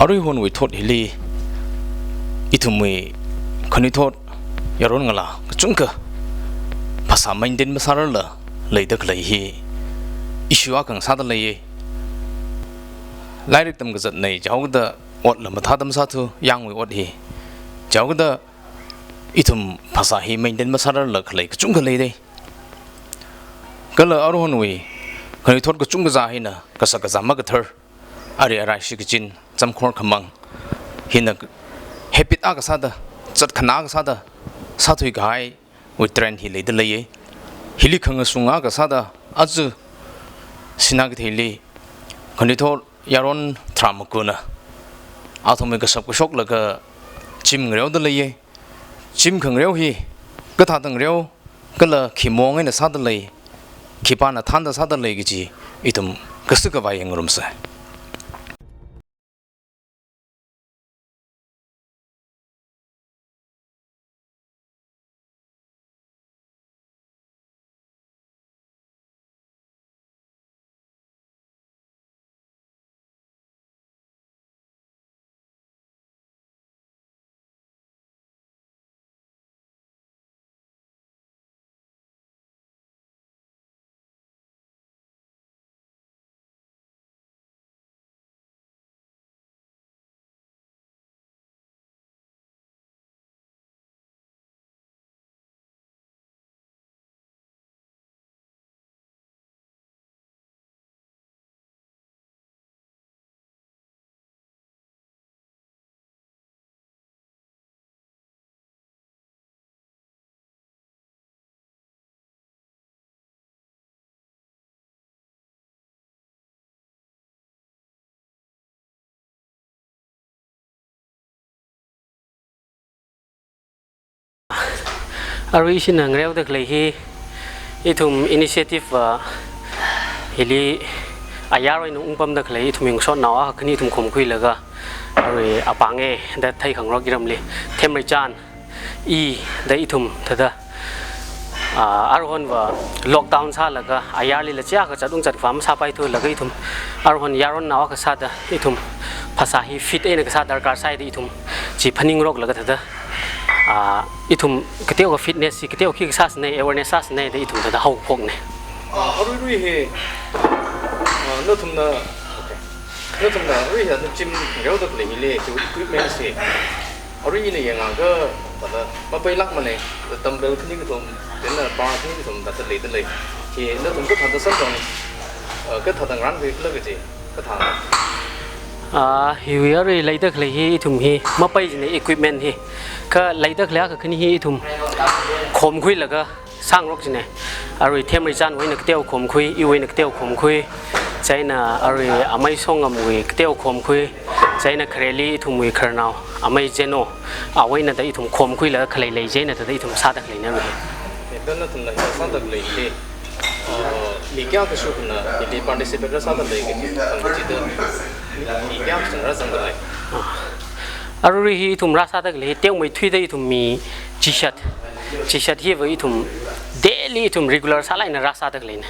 aru hon we thot hili itumui khani thot yaron ngala chungka phasa mainden masara la leidak lei hi issue akang sada lei lairik tam gazat nei jawda ot la matha dam sa thu yang we ot hi jawda itum phasa hi mainden masara la khlei chungka lei dei kala aru hon we khani thot ko chungka za hi na kasaka zama ga thar ari arai shi kichin chamkhor khamang hina habit aga sada chat khana ga sada sathui gai we trend hi le de le hili khanga sunga ga sada azu sinag theli khani thor yaron thramakuna athome ga sab ko shok la ga chim ngreu de le chim khang reu hi ga tha dang reu ga la khimong ai na sada le khipa na thanda sada le gi ji itum kasu ga ba yang rum sa Ari isin ang reo dak lehi itum initiative hili ayaro inu umpam dak lehi itum yung son nawa kani itum khomkhui laga ari apange da thai khang ro giram le themri chan I da itum thada arhon wa lockdown sa laga ayarli la cha ka chadung chat fam sa pai thu laga itum arhon yaron nawa ka sa da itum phasahi fit ena ka sa darkar sai da itum chi phaning rok laga thada itum keteo fitness si keteo ki sas nei awareness sas nei da itum da hau phok ne arui he no thum na okay no thum na arui ha chim reu da le le chu equipment si arui ne yang ga da ma pai lak ma ne tam bel khni ki thum den na ba khni ki thum da le ki no thum ko tha da san dong ka tha dang ran we le ge ji ka tha hiwi ari leidak le hi itum hi ma pai ne equipment hi ka leidak la ka khni hi itum khom khui laga sang rok jine ari themri chan hoina kteu khom khui I hoina kteu khom khui chaina ari amai song amui kteu khom khui chaina khreli itum wi kharnau amai jeno a hoina da itum khom khui la khlei lei jena da itum sadak leina ri dan na thum na sadak lei le li kya ka shu na li participate sadak lei ge ji da li kya ka ra sang lai aruri hi itum rasa dak le teu mai thui da itum mi t-shirt hi wa itum daily itum regular salai na rasa dak le ne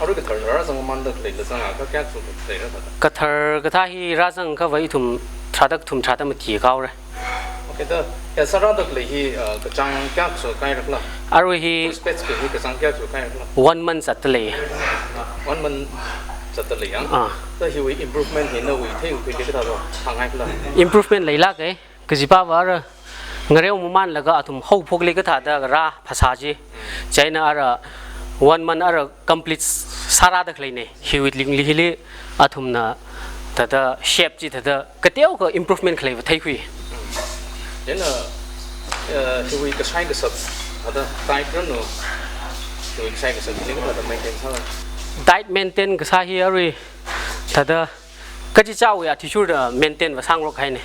aru ka thar ra sang man dak le la sang ka kya chu le ra da ka thar ka tha hi ra sang ka wa itum thradak thum thada ma ti kaw ra okay da ya sara dak le hi ka chang kya chu kai rak la aru hi space ke hi ka sang kya chu kai rak la 1 month at le 1 month chat le yang da hi we improvement hi no we thei ku ke ka da thang hai la improvement leila ke ka jipa wa ra ngareu mu man laga atum hau phok le ka tha da ra phasa ji chaina ara 1 month ara complete sara dak le ne hi with ling li le atum na da shape ji da ka teu ko improvement khle thai khui then hi we ka sai ka sab ada tai kan no hi sai ka sab le ka da maintain sa diet maintain ka sa hi ari da ka ji chaw ya thi shur maintain wa sang rok hai ne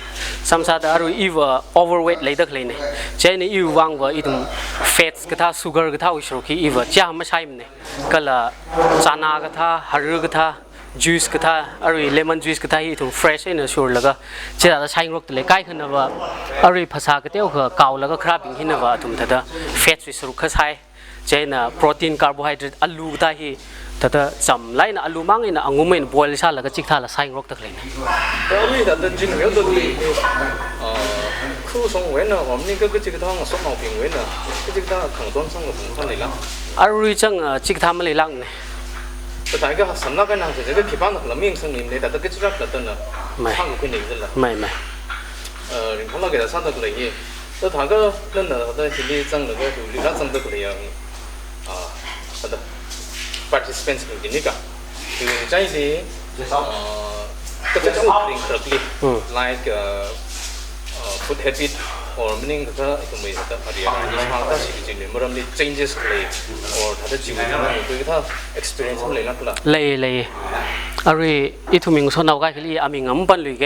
samsa da aru iwa overweight leidak le ne chaine I wang wa itum fats ka tha sugar ka tha usro ki iwa cha ma sai ne kala chana ka tha har ka tha juice ka tha aru lemon juice ka tha itum fresh ina sur laga cha da sai rok le kai khana wa aru phasa ka teu ka kaw laga khra ping hin wa tum da fats wi sur kha sai chaina protein carbohydrate alu ka hi แต่จำไล่นะอลูมังอินะงูไม่นะบอยชาแล้วก็จิกท่าละไซงรกตะเลยนะ แต่ไม่แต่จริงแล้วตัวนี้คู่สองเว้นนะผมนี่ก็จิกท่าสองเอาเพียงเว้นนะก็จิกท่าขังต้นสองกับผมท่านเลยละอารุยจังจิกท่ามันเลยลังเนี่ยแต่ถ้าก็สำนักกันนะแต่ก็คิดว่าเราไม่ยังสนิมเลยแต่ก็จะรับแต่ตัวน่ะข้างกับคนนี้จะละไม่你看那给他上的可以，这他个人呢，他的心里挣那个就里头挣的可以他的 participants 给那个，就在这个这种 correctly like food habit or meaning 他什么意思的，他的你像他是这里没人的 changes 可以，or 他的经历呢，对他 experience 可以那个啦。เลยอารุยอีทุมิงสอนเอาไก่คืออามิงงั้มปันเลยแก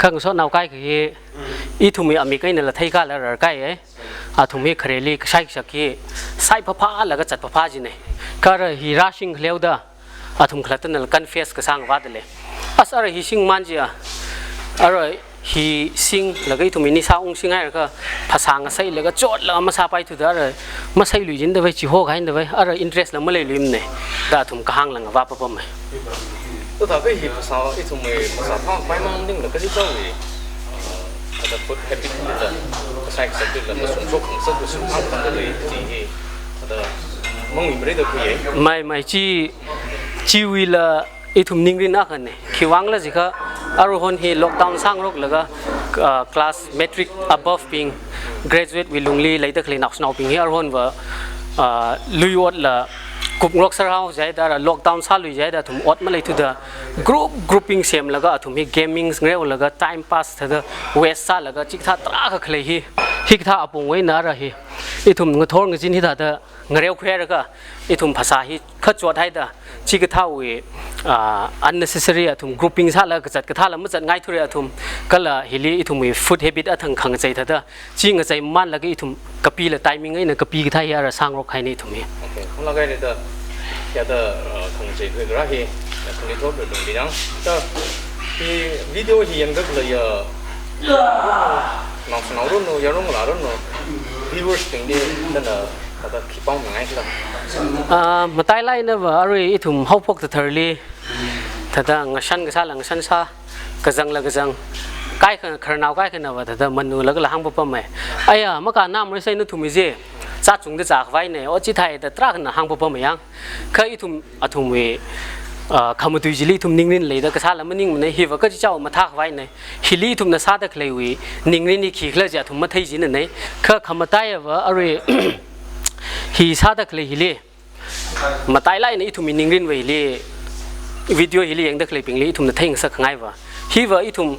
ข้างสอนเอาไก่คืออีทุมีอามิไก่เนี่ยละไทยกันแล้วไก่อาทุมีเครลีใช้สักกี่ใส่ผ้าแล้วก็จัดผ้าจีเนี่ยก็ฮีราชิงเลี้ยวด้าอาทุมขลัดนั่นละกันเฟสก็สร้างวัดเลยอะไรฮีชิงมันจีอะไรฮีซิงแล้วก็อีทุมีนิสาองซิงให้ก็ภาษาอังกฤษแล้วก็โจทย์แล้วมาซาไปทุกอะไรมาใส่ลุยจินเดวิจิโฮกันเดวิอะไรอินเทรสแล้วมาเลยลืมเนี่ยแต่อาทุมก็ห่างหลังว่าปั๊มไหม都大概是不少一种的不少方快慢定了，可是作为他的 food habit 的，才是对了，我从做控制的是按当的类这些他的梦里面的可以。ไม่จีวิลอีทุมนิ่งรินนักเนี่ยคิดวังแล้วสิครับอารมณ์ที่ล็อกดาวน์สร้างโรคแล้วก็คลาสเมทริก above being graduate วิลุงลีเลยตะคลีนักสนาวปิงที่อารมณ์ว่าลุยอดละกลุ่มโรคสาวใจแต่ล็อกดาวน์ซาลุยใจแต่ถุงอดมาเลยทุกเดือนgrouping เสียมแล้วก็ถุงมี gaming เงี้ยแล้วก็ time pass ทุกเดือนเวสซ่าแล้วก็จิกท่าตราก็เคยฮิกท่าอปุ่งไว้น่ารักอีถุงเงินทองเงินจินที่ท่าเดือนเงี้ยแควร์ก็อีถุงภาษาฮิขัดจวดให้เดือนจิกท่าวิunnecessary ถุง grouping ซาแล้วก็จัดกท่าแล้วมันจัดง่ายทุเรียถุงก็ละฮิลีอีถุงมี food habit ทั้งขังใจทุกเดือนจิงใจมันแล้วก็อีถุงกะปีละ timing ไอ้เนี่ยกะปีกท่าอะไรสร้างโรคใครนี่ถุงนี้ผมละก็เลยเด้อ有的控制佢嗰啲，控制到佢同啲人，就啲 video 係應該佢有，鬧咗咯，有咗鬧咗咯 ，viewers 定啲真係，佢哋佢幫唔啱啦。มาใต้ไล่เนี่ยว่าอะไรอีถุ่มเขาพกแต่เธอเลยแต่ถ้าเงชันก็ซาหลังชันซากระจังละกระจังใกล้ขนาดใกล้ขนาดว่าแต่ถ้ามันนูแล้วก็ละหังปั๊มไหมไอ้เมื่อการน้ำไม่ใช่นึกถุ่มมิเซ่จัดจุงได้จากไว้เนี่ยว่าจิตไทยแต่ตราขนาดหังปั๊มไม่ยังเคยถุ่มถุ่มเวคำตุยจิลีถุ่มนิ่งรินเลยแต่กระซาแล้วมันนิ่งมันเนี่ยฮิวก็จะเจ้ามาทักไว้เนี่ยฮิลีถุ่มน่ะซาแต่เคยเวนิ่งรินนี่ขี้เคยจะถุ่มมาไทยจีนเนี่ยเคยคำมาใต้ว่าอะไรฮิซาแต่เคยฮิลีมาใต้ไล่เนี่ยถุ่มนิ่งรินเวฮิลีวิดีโอฮิลียังแต่เคยเป็นลีถุ่มน่ะไทยสักไงวะฮิวอีถุ่ม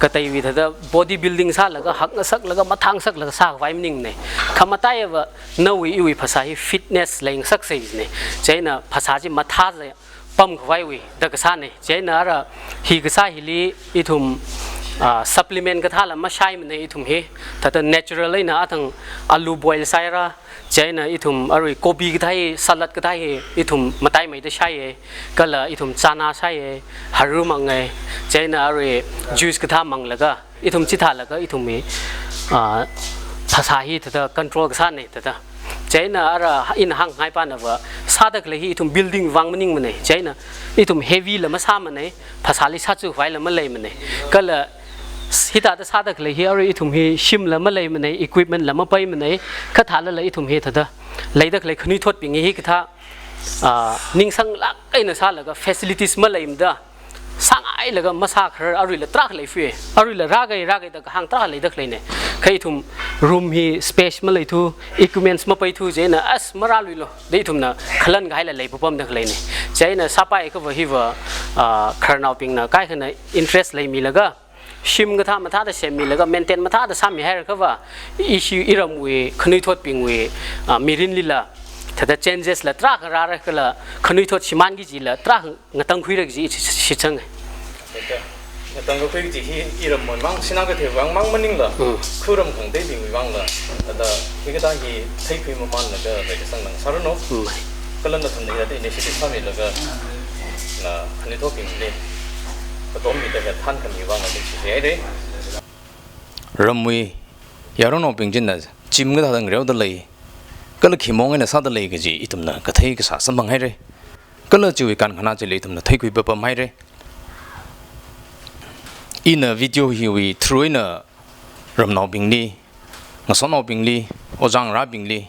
ก็แต่วิธีthat body building ซะแล้วก็หักสักแล้วก็มาทางสักแล้วก็สร้างไว้มันนิ่งเนี่ยคำมาใต้ว่าเนื้อวิภาษา fitness แรงสักสิ่งเนี่ยใช่นะภาษาที่มาท่าเลยปั๊มไว้วิแต่ก็ซะเนี่ยใช่นะอะไรฮีก็ซะฮิลีอีถุ่มsupplement ก็ท่าแล้วมาใช้มันในอีถุ่มฮีแต่ natural เลยนะทั้งอาลู boil ใส่ละใช่นะอีถุ่มอะไรโกบีก็ได้สลัดก็ได้อีถุ่มมาใต้ไม่ได้ใช้ก็ละอีถุ่มจานาใช้ฮารุมังไงใช่นะอะไรjuice ก็ท่ามังแล้วก็อีถุ่มจิตท่าแล้วก็อีถุ่มมีภาษาฮีแต่ control ก็ซะเนี่ยแต่ใช่นะอะไรอินหังไงปานนะว่าซาดักเลยอีถุ่ม building วางมันนิ่งมันเนี่ยใช่นะอีถุ่ม heavy แล้วมาซามันเนี่ยภาษาลิซ่าจูไว้แล้วมันเลยมันเนี่ยก็ละฮิตาตซาดักเลยอะไรอีถุ่มฮีชิมแล้วมันเลยมันเนี่ย equipment แล้วมันไปมันเนี่ยข้าถาแล้วเลยอีถุ่มฮีแต่เลยดักเลยขณีทดเป็นงี้ก็ท่านิ่งสังลักไอ้เนี่ยซาแล้วก็ facilities มันเลยมันเด้อสังไอ้แล้วก็มาซาคืออะไรเลยตรักเลยฟี่อะไรเลยรากไอ้แต่ก็ห่างตรักเลยดักเลยเนี่ยใครถุ่ม room ฮี space มันเลยทู equipments มาไปทูเจน่ะมาราลุยเลยได้ถุ่มน่ะขลังไงเลยปั๊มดักเลยเนี่ยเจน่ะซาไปก็ว่าฮีว่าคาร์นาวปิงน่ะใกล้ขนาด interest เลยมีแล้วก็ชิมก็ท่ามาท่าแต่เซมิแล้วก็เมนเทนมาท่าแต่ซ้ำมีให้ก็ว่าอิชิอิรามวีขณีทวดปิงวีมีรินลิละแต่ changes ละตรักอะไรก็ละขณีทวดชิมันกี่จีละตรักงั้นตั้งคุยเรื่องจีชิจังไงตั้งคุยจีที่อิรามมันว่างชินักก็เทว่างมั่งมันนิ่งละคู่รำของเต้ปิงว่างละแต่ที่ก็ตั้งที่ไทยคุยมันแล้วก็ไปสั่งหนังสารโน้ก็เล่นแต่ทำในแต่ในชีวิตสามีแล้วก็ขณีทวดปิงเลยก็ต้องมีแต่ท่านกันอยู่ว่ามันเป็นสิ่งใดเด้รำวียารอนอปิงจินน่ะจิมก็ท่าตั้งเรียวตะเลยก็เลยขี้มองไอ้น่ะซาตะเลยก็จีอีตุ่มน่ะก็เทก็สะสมบังให้เลย ก็เลยจะวิการขนาดจะเลยทำนะไทยคุยแบบไม่เลยอินวิดีโอฮิวิทรูอินรำนอบิงลีงสนอบิงลีโอจังราบิงลี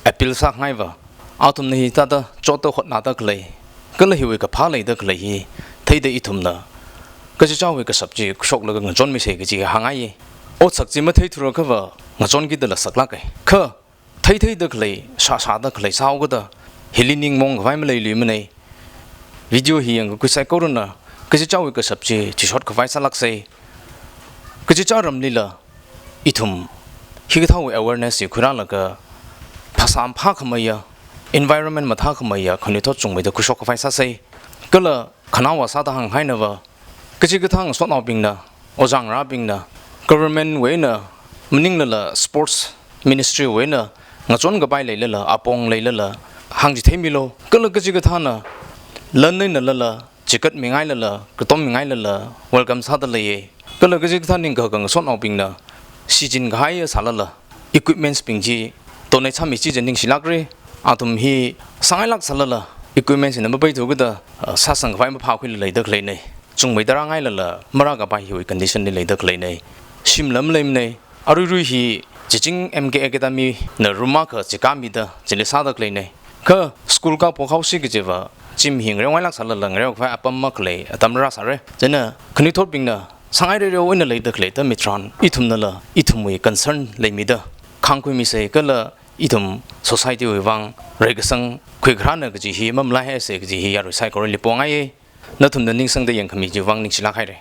แอปเปิลสักไงวะเอาทำนี่ตาตาโจทย์ขดนาตะกเลยก็เลยฮิวิกับพาเลยตะกเลยไทยได้อีทุมนะก็จะเจ้าวิกับสับจีชกเลยงจนไม่ใช่ก็จีหางไงโอสักจีมาไทยทุรก็ว่างจนกิดละสักลักไงคือไทยตะกเลยชาตะกเลยสาวก็ตะเฮลินิงมองไว้ไม่เลยลืมเลยวิดีโอเฮียงก็ใส่ก็รู้นะก็จะเจ้าวิกับสับจีที่ช็อตกับไว้สลักเซก็จะเจ้ารำลีละอีทุมฮิกเท่า awareness อยู่คุณละก็ภาษาภาคขมายenvironment มาท่าขมายคนนี้ทอดจงไม่ได้คุชกไฟซาเซก็เลยขณะว่าซาตาหังให้นะว่าก็จะกระทั่งสวนเอาบิงนะโอจังราบิงนะ government เว้นะมันนิ่งละ sports ministry เว้นะงาจนก็ไปเลยละอาปงเลยละหังจิเทมิโลก็เลยก็จะกระทั่งนะเล่นนี่ละจิกัดมีง่ายละก็ต้มมีง่ายละ welcome ซาตาเลยก็เลยก็จะกระทั่งนิ่งก็กังสวนเอาบิงนะซีจินก็ให้สารละ equipment ปิงจีตัวในชั้นมีซีจินนิ่งสิลักเลยอาตุมฮีสังไงลักสารละ equipment สินะไม่ไปถูกก็ได้ซาสังไฟมาพาคุยเลยเด็กเลยเนี่ยจงไม่ได้ร่างไงละมารักกับไปอยู่ condition เลยเด็กเลยเนี่ยชิมลำเลยเนี่ยอารุยฮีจริง MK Academy เนรุมาก็จะการมีเด้อจะเลยซาเด็กเลยเนี่ยก็สกูลก็พวกเขาสิก็จะว่าจิมหิงเรื่องไงลักสารละเรื่องไฟอัปมากเลยตามรักสารเลยจะเนี่ยคนนี้ทดบิงเนี่ยสังไงเรื่องวันเลยเด็กเลยแต่ไม่ทรานอีทุ่มนั่นละอีทุ่มมี concern เลยมีเด้อข้างคุยมีเสกก็ละอีทุ่ม society วิวังเรื่องสังคุยครั้งนึงก็จะฮีมั่มไล่ให้เสกจะฮีอยากรู้ใส่ก็เลยปวงไงนั่นทุ่มนั่นนิ่งสังได้ยังขมิจวังนิ่งชิลักให้เลย